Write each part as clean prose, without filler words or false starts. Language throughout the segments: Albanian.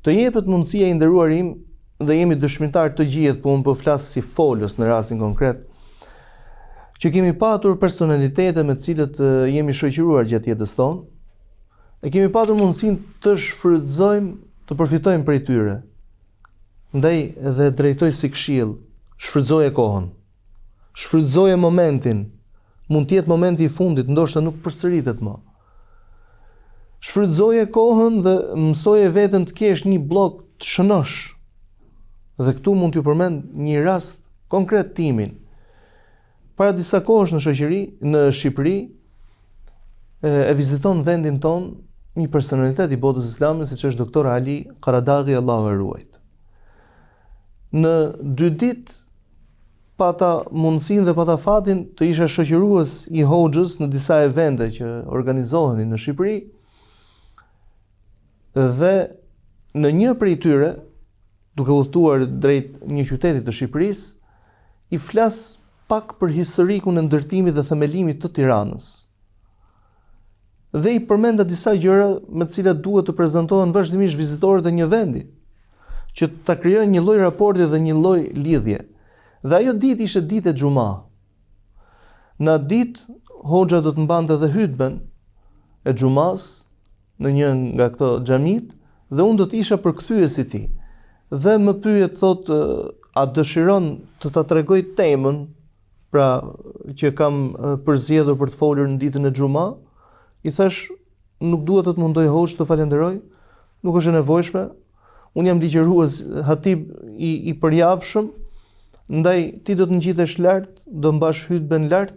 Të jepet mundësia I nderuar im dhe jemi dëshmitar të gjithë, po unë po flas si folës në rastin konkret, që kemi patur personalitete me të cilët jemi shoqëruar gjatë jetës tonë, e kemi patur mundësinë të shfrytëzojmë, të përfitojmë prej tyre. Ndaj dhe drejtoj si këshill, shfrytëzoje kohën. Shfrytëzoje momentin. Mund të jetë momenti I fundit, ndoshta nuk përsëritet më. Shfrytëzoje kohën dhe mësoje veten të kesh një blok të shënosh. Dhe këtu mund t'ju përmend një rast konkret timin. Para disa kohësh në shoqëri, në Shqipëri, e viziton vendin ton një personalitet I botës islame, siç është doktor Ali Karadaghi, Allahu e ruajt. Në 2 ditë pata mundësinë dhe pata fatin të isha shoqërues I hoxhës në disa evente që organizoheni në Shqipëri, dhe në një prej tyre, duke udhëtuar drejt një qyteti të Shqipërisë, I flas pak për historikun e ndërtimit dhe themelimit të Tiranës. Dhe I përmenda disa gjëra me të cilat duhet të prezantohen vazhdimisht vizitorët e një vendi, që ta krijojnë një lloj raporti dhe një lloj lidhje. Dhe ajo ditë ishte ditë e xhuma. Në atë ditë hoxha do të mbante dhe hutben e xhumas në një nga këto xhamit dhe unë do të isha përkthyesi I tij. Dhe më pyet, thotë, a dëshiron të ta tregoj temën, pra që kam përzgjedhur për të folur në ditën e xhuma? I thash, nuk duhet të mundoj hoxh të falenderoj, nuk është e nevojshme. Unë jam ligjërues hatib I përjavshëm, ndaj ti do të ngjitesh lart, do mbash hutben lart,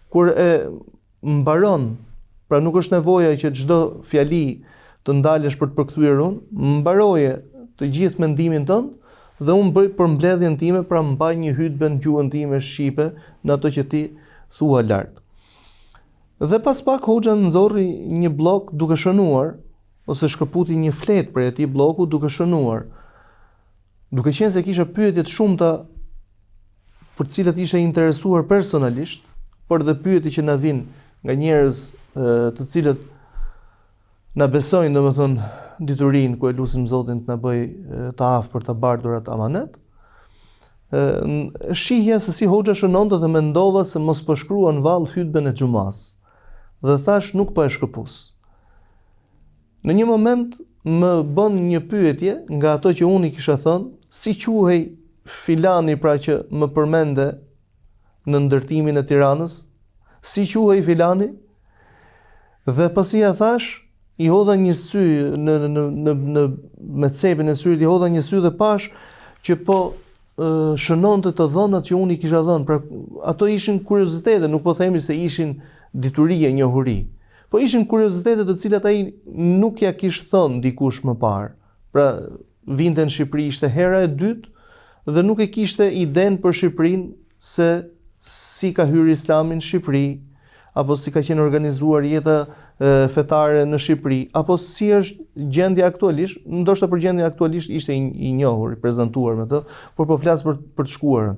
kur e mbaron, pra nuk është nevoja që çdo fjali të ndalesh për të përkthyer unë, mbaroje të gjithë mendimin tënd dhe unë bëj për mbledhjen time, pra mbaj një hutben gjuhën time shqipe në ato që ti thua lart. Dhe pas pak hoxha nxorri një blok duke shënuar, ose shkëputi një fletë për atij bloku duke shënuar. Duke qenë se kisha pyetje të shumta për të cilat isha interesuar personalisht, por dhe pyetje që na vijnë nga njerëz të cilët na besojnë, domethënë diturinë ku e lutim Zotin të na bëj të aftë për të bardhurat amanet. Shihja se si hoxha shënonte dhe mendova se mos po shkrua në vallë hutben e xumas. Dhe thash nuk po e shkëpus. Në një moment më bën një pyetje nga ato që unë I kisha thënë, si quhej filani pra që më përmende në ndërtimin e Tiranës, si quhej filani? Dhe pasi ja thash, I hodha një sy në me cepin e syrit, I hodha një sy dhe pash që po shënonte të dhënat që unë I kisha dhënë. Pra ato ishin kuriozitete, nuk po themi se ishin diturie, njohuri. Po ishin kuriozitete të cilat ai nuk ja kishte thënë dikush më parë. Pra vinte në Shqipëri, ishte hera e dytë dhe nuk e kishte iden për Shqipërinë se si ka hyrë Islami në Shqipëri, apo si ka qenë organizuar jeta fetare në Shqipëri, apo si është gjendja aktualisht. Ndoshta për gjendjen aktualisht ishte I njohur, I prezantuar me të, por po flas për të shkuarën.